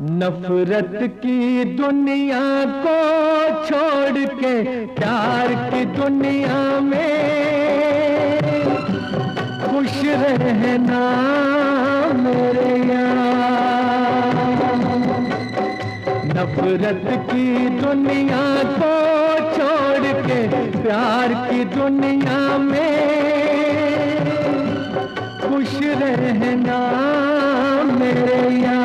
नफरत की दुनिया को छोड़ के प्यार की दुनिया में खुश रहना मेरे यार। नफरत की दुनिया को छोड़ के प्यार की दुनिया में खुश रहना मेरे यार।